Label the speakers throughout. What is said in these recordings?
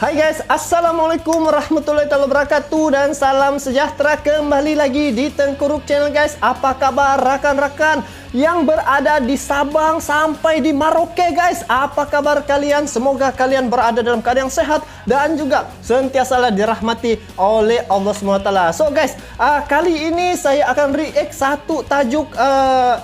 Speaker 1: Hai guys, Assalamualaikum warahmatullahi wabarakatuh dan salam sejahtera kembali lagi di Tengkuruk Channel guys. Apa kabar rakan-rakan yang berada di Sabang sampai di Merauke guys? Apa kabar kalian? Semoga kalian berada dalam keadaan sehat dan juga sentiasa dirahmati oleh Allah SWT. So guys, kali ini saya akan react satu tajuk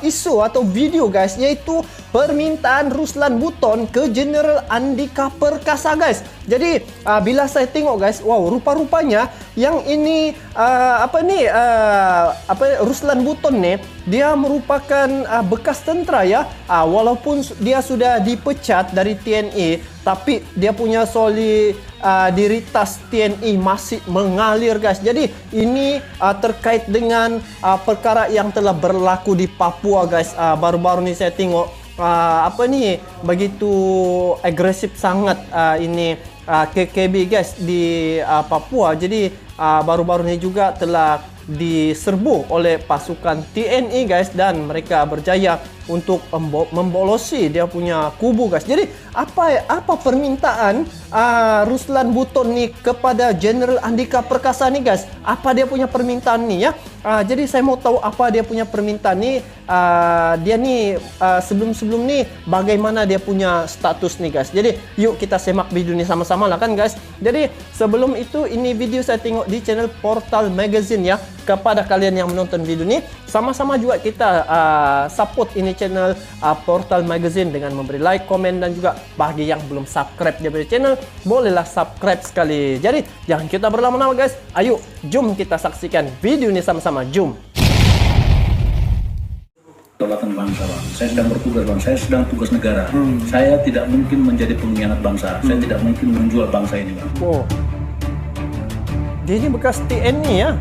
Speaker 1: isu atau video guys, yaitu permintaan Ruslan Buton ke General Andika Perkasa guys. Jadi bila saya tengok guys, wow, rupa-rupanya yang ini Ruslan Buton nih, dia merupakan bekas tentera ya. Walaupun dia sudah dipecat dari TNI, tapi dia punya solidaritas TNI masih mengalir guys. Jadi ini terkait dengan perkara yang telah berlaku di Papua guys. Baru-baru ni saya tengok begitu agresif sangat ini KKB guys di Papua. Jadi baru-baru ini juga telah diserbu oleh pasukan TNI guys, dan mereka berjaya untuk membolosi dia punya kubu guys. Jadi apa permintaan Ruslan Buton ni kepada General Andika Perkasa ni guys? Apa dia punya permintaan ni ya? Jadi saya mau tahu apa dia punya permintaan ni. Dia ni sebelum ni bagaimana dia punya status ni guys. Jadi yuk kita semak video ni sama-sama lah kan guys. Jadi sebelum itu, ini video saya tengok di channel Portal Magazine ya. Kepada kalian yang menonton video ni, sama-sama juga kita support ini channel Portal Magazine dengan memberi like, komen, dan juga bagi yang belum subscribe daripada channel, bolehlah subscribe sekali. Jadi jangan kita berlama-lama guys. Ayo jom kita saksikan video ini sama-sama. Jom.
Speaker 2: Kedaulatan bangsa, Bang. Saya sedang bertugas, Bang. Saya sedang tugas negara. Saya tidak mungkin menjadi pengkhianat bangsa. Saya tidak mungkin menjual bangsa ini, Bang.
Speaker 1: Oh, dia ini bekas TNI ya.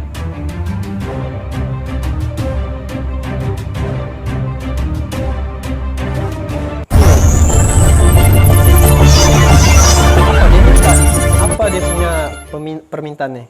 Speaker 1: Apa dia punya permintaan nih?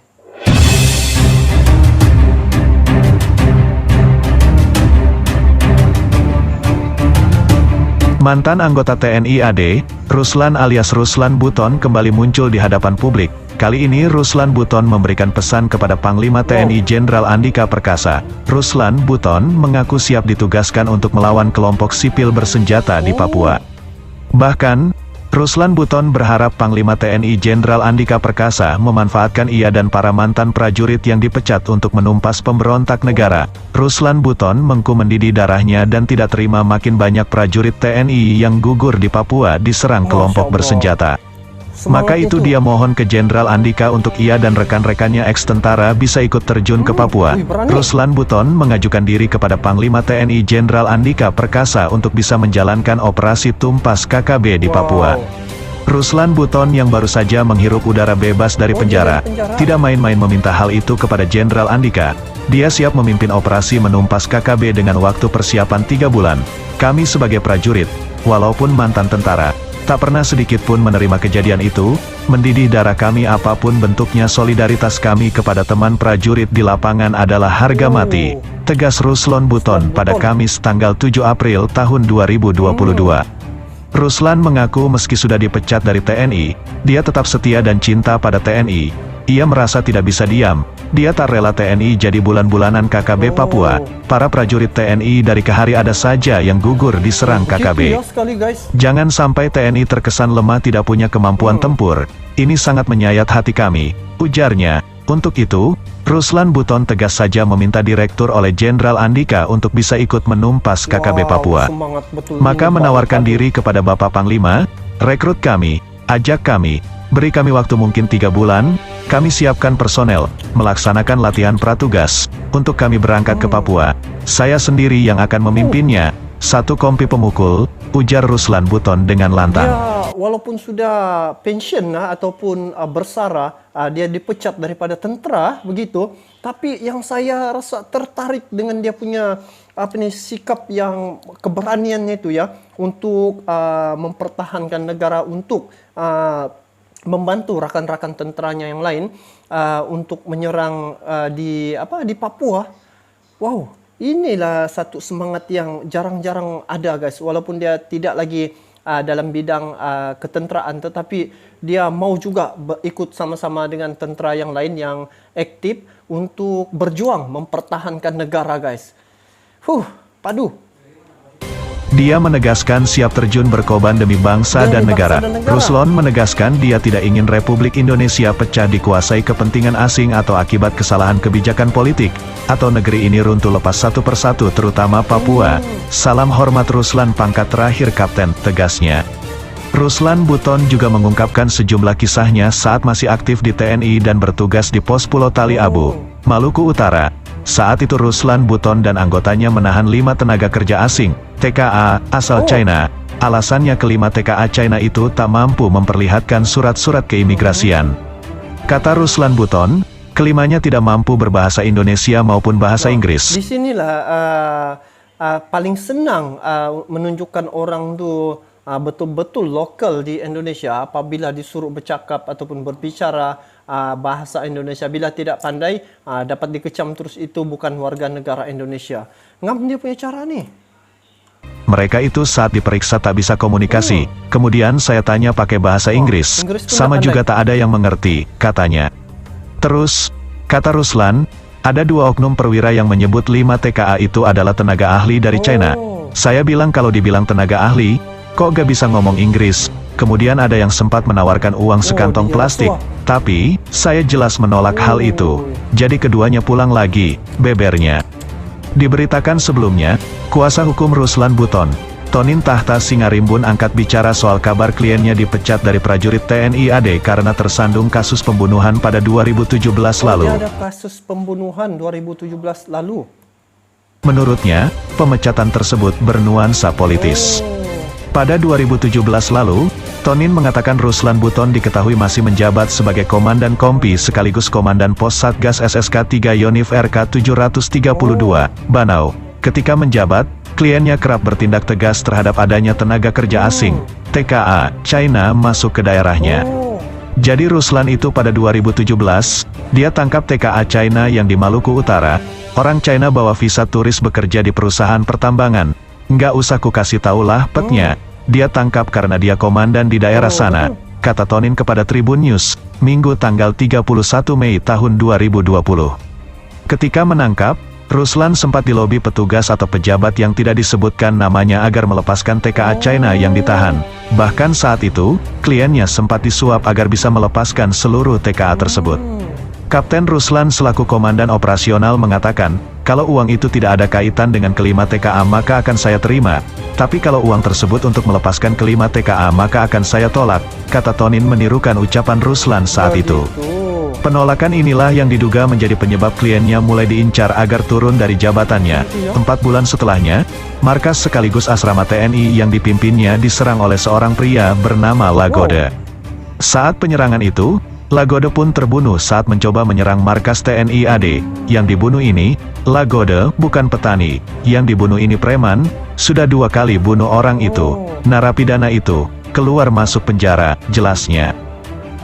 Speaker 3: Mantan anggota TNI AD, Ruslan alias Ruslan Buton kembali muncul di hadapan publik. Kali ini Ruslan Buton memberikan pesan kepada Panglima TNI Jenderal Andika Perkasa. Ruslan Buton mengaku siap ditugaskan untuk melawan kelompok sipil bersenjata di Papua. Bahkan, Ruslan Buton berharap Panglima TNI Jenderal Andika Perkasa memanfaatkan ia dan para mantan prajurit yang dipecat untuk menumpas pemberontak negara. Ruslan Buton mengaku mendidih darahnya dan tidak terima makin banyak prajurit TNI yang gugur di Papua diserang kelompok bersenjata. Maka itu dia mohon ke Jenderal Andika untuk ia dan rekan-rekannya ex-tentara bisa ikut terjun ke Papua. Ruslan Buton mengajukan diri kepada Panglima TNI Jenderal Andika Perkasa untuk bisa menjalankan operasi tumpas KKB di Papua. Ruslan Buton yang baru saja menghirup udara bebas dari penjara, tidak main-main meminta hal itu kepada Jenderal Andika. Dia siap memimpin operasi menumpas KKB dengan waktu persiapan 3 bulan. Kami sebagai prajurit, walaupun mantan tentara, tak pernah sedikit pun menerima kejadian itu. Mendidih darah kami apapun bentuknya. Solidaritas kami kepada teman prajurit di lapangan adalah harga mati, tegas Ruslan Buton pada Kamis tanggal 7 April tahun 2022. Ruslan mengaku meski sudah dipecat dari TNI, dia tetap setia dan cinta pada TNI. Ia merasa tidak bisa diam. Dia tak rela TNI jadi bulan-bulanan KKB Papua. Para prajurit TNI dari ke hari ada saja yang gugur diserang KKB. Jangan sampai TNI terkesan lemah tidak punya kemampuan tempur. Ini sangat menyayat hati kami, ujarnya. Untuk itu, Ruslan Buton tegas saja meminta direktur oleh Jenderal Andika untuk bisa ikut menumpas KKB Papua. Maka menawarkan diri kepada Bapak Panglima, rekrut kami, ajak kami, beri kami waktu mungkin 3 bulan, kami siapkan personel, melaksanakan latihan pratugas, untuk kami berangkat ke Papua. Saya sendiri yang akan memimpinnya, satu kompi pemukul, ujar Ruslan Buton dengan lantang.
Speaker 1: Dia walaupun sudah pensiun ataupun bersara, dia dipecat daripada tentera begitu, tapi yang saya rasa tertarik dengan dia punya sikap yang keberaniannya itu ya, untuk mempertahankan negara, untuk membantu rakan-rakan tenteranya yang lain untuk menyerang di Papua. Wow, inilah satu semangat yang jarang-jarang ada guys. Walaupun dia tidak lagi dalam bidang ketenteraan, tetapi dia mau juga ikut sama-sama dengan tentera yang lain yang aktif untuk berjuang mempertahankan negara, guys. Padu.
Speaker 3: Dia menegaskan siap terjun berkorban demi bangsa dan negara. Ruslan menegaskan dia tidak ingin Republik Indonesia pecah dikuasai kepentingan asing atau akibat kesalahan kebijakan politik, atau negeri ini runtuh lepas satu persatu terutama Papua. Salam hormat Ruslan, pangkat terakhir kapten, tegasnya. Ruslan Buton juga mengungkapkan sejumlah kisahnya saat masih aktif di TNI dan bertugas di pos Pulau Tali Abu, Maluku Utara. Saat itu Ruslan Buton dan anggotanya menahan 5 tenaga kerja asing, TKA, asal China. Alasannya kelima TKA China itu tak mampu memperlihatkan surat-surat keimigrasian. Kata Ruslan Buton, kelimanya tidak mampu berbahasa Indonesia maupun bahasa Inggris.
Speaker 1: Disinilah paling senang menunjukkan orang tu betul-betul lokal di Indonesia apabila disuruh bercakap ataupun berbicara bahasa Indonesia. Bila tidak pandai, dapat dikecam terus itu bukan warga negara Indonesia. Ngam dia punya cara nih.
Speaker 3: Mereka itu saat diperiksa tak bisa komunikasi. Kemudian saya tanya pakai bahasa Inggris. Sama juga tak ada yang mengerti, katanya. Terus, kata Ruslan, ada 2 oknum perwira yang menyebut 5 TKA itu adalah tenaga ahli dari China. Saya bilang kalau dibilang tenaga ahli, kok gak bisa ngomong Inggris? Kemudian ada yang sempat menawarkan uang sekantong plastik. Tapi, saya jelas menolak hal itu. Jadi keduanya pulang lagi, bebernya. Diberitakan sebelumnya, kuasa hukum Ruslan Buton, Tonin Tahta Singarimbun angkat bicara soal kabar kliennya dipecat dari prajurit TNI AD karena tersandung kasus pembunuhan pada 2017 lalu.
Speaker 1: Ada kasus pembunuhan 2017 lalu.
Speaker 3: Menurutnya, pemecatan tersebut bernuansa politis. Pada 2017 lalu, Tonin mengatakan Ruslan Buton diketahui masih menjabat sebagai Komandan Kompi sekaligus Komandan Pos Satgas SSK 3 Yonif RK 732, Banau. Ketika menjabat, kliennya kerap bertindak tegas terhadap adanya tenaga kerja asing, TKA, China masuk ke daerahnya. Jadi Ruslan itu pada 2017, dia tangkap TKA China yang di Maluku Utara. Orang China bawa visa turis bekerja di perusahaan pertambangan. Nggak usah ku kasih tau lah petnya. Dia tangkap karena dia komandan di daerah sana, kata Tonin kepada Tribun News, Minggu tanggal 31 Mei tahun 2020. Ketika menangkap, Ruslan sempat dilobi petugas atau pejabat yang tidak disebutkan namanya agar melepaskan TKA China yang ditahan. Bahkan saat itu, kliennya sempat disuap agar bisa melepaskan seluruh TKA tersebut. Kapten Ruslan selaku komandan operasional mengatakan, kalau uang itu tidak ada kaitan dengan kelima TKA maka akan saya terima. Tapi kalau uang tersebut untuk melepaskan kelima TKA maka akan saya tolak, kata Tonin menirukan ucapan Ruslan saat itu. Penolakan inilah yang diduga menjadi penyebab kliennya mulai diincar agar turun dari jabatannya. 4 bulan setelahnya, markas sekaligus asrama TNI yang dipimpinnya diserang oleh seorang pria bernama Lagode. Saat penyerangan itu, Lagode pun terbunuh saat mencoba menyerang markas TNI AD. Yang dibunuh ini, Lagode, bukan petani. Yang dibunuh ini preman, sudah 2 kali bunuh orang itu. Narapidana itu, keluar masuk penjara, jelasnya.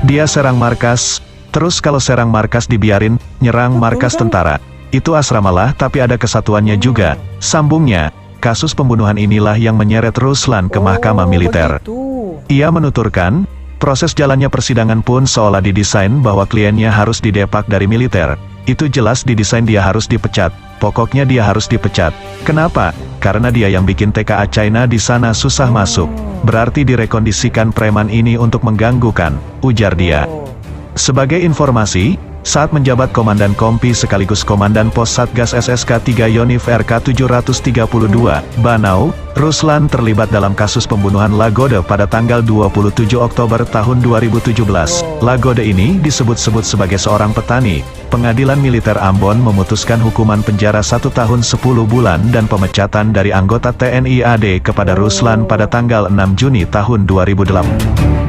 Speaker 3: Dia serang markas, terus kalau serang markas dibiarin, nyerang markas tentara. Itu asramalah tapi ada kesatuannya juga, sambungnya. Kasus pembunuhan inilah yang menyeret Ruslan ke mahkamah militer. Ia menuturkan, proses jalannya persidangan pun seolah didesain bahwa kliennya harus didepak dari militer. Itu jelas didesain dia harus dipecat. Pokoknya dia harus dipecat. Kenapa? Karena dia yang bikin TKA China di sana susah masuk. Berarti direkondisikan preman ini untuk mengganggukan, ujar dia. Sebagai informasi, saat menjabat Komandan Kompi sekaligus Komandan Pos Satgas SSK 3 Yonif RK 732, Banau, Ruslan terlibat dalam kasus pembunuhan Lagode pada tanggal 27 Oktober tahun 2017. Lagode ini disebut-sebut sebagai seorang petani. Pengadilan Militer Ambon memutuskan hukuman penjara 1 tahun 10 bulan dan pemecatan dari anggota TNI AD kepada Ruslan pada tanggal 6 Juni tahun 2008.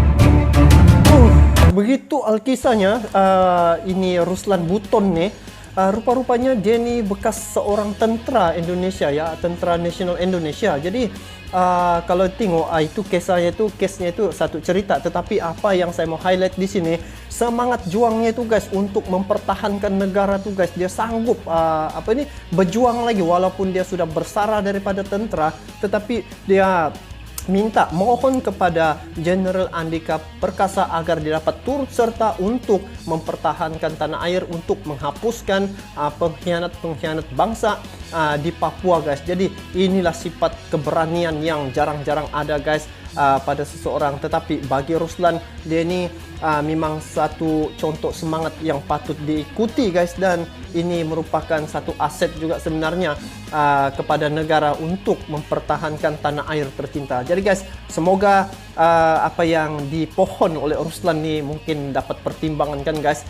Speaker 1: Begitu alkisahnya, ini Ruslan Buton nih, rupa-rupanya dia ni bekas seorang tentera Indonesia ya, tentera nasional Indonesia. Jadi kalau tengok itu kesnya itu satu cerita, tetapi apa yang saya mau highlight di sini, semangat juangnya itu guys untuk mempertahankan negara tuh guys, dia sanggup berjuang lagi walaupun dia sudah bersara daripada tentera, tetapi dia minta mohon kepada Jenderal Andika Perkasa agar dia dapat turut serta untuk mempertahankan tanah air, untuk menghapuskan pengkhianat-pengkhianat bangsa di Papua, guys. Jadi inilah sifat keberanian yang jarang-jarang ada, guys, pada seseorang. Tetapi bagi Ruslan, dia ini memang satu contoh semangat yang patut diikuti, guys, dan ini merupakan satu aset juga sebenarnya kepada negara untuk mempertahankan tanah air tercinta. Jadi, guys, semoga apa yang dipohon oleh Ruslan ni mungkin dapat pertimbangan, kan, guys.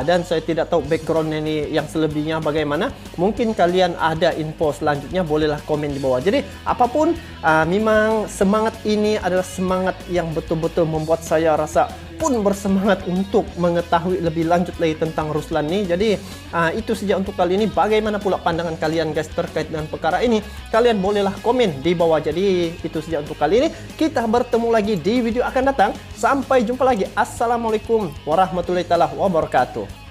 Speaker 1: Dan saya tidak tahu background ini yang selebihnya bagaimana. Mungkin kalian ada info selanjutnya, bolehlah komen di bawah. Jadi apapun, memang semangat ini adalah semangat yang betul-betul membuat saya rasa pun bersemangat untuk mengetahui lebih lanjut lagi tentang Ruslan ni. Jadi itu saja untuk kali ini. Bagaimana pula pandangan kalian, guys, terkait dengan perkara ini? Kalian bolehlah komen di bawah. Jadi itu saja untuk kali ini. Kita bertemu lagi di video akan datang. Sampai jumpa lagi. Assalamualaikum warahmatullahi wabarakatuh.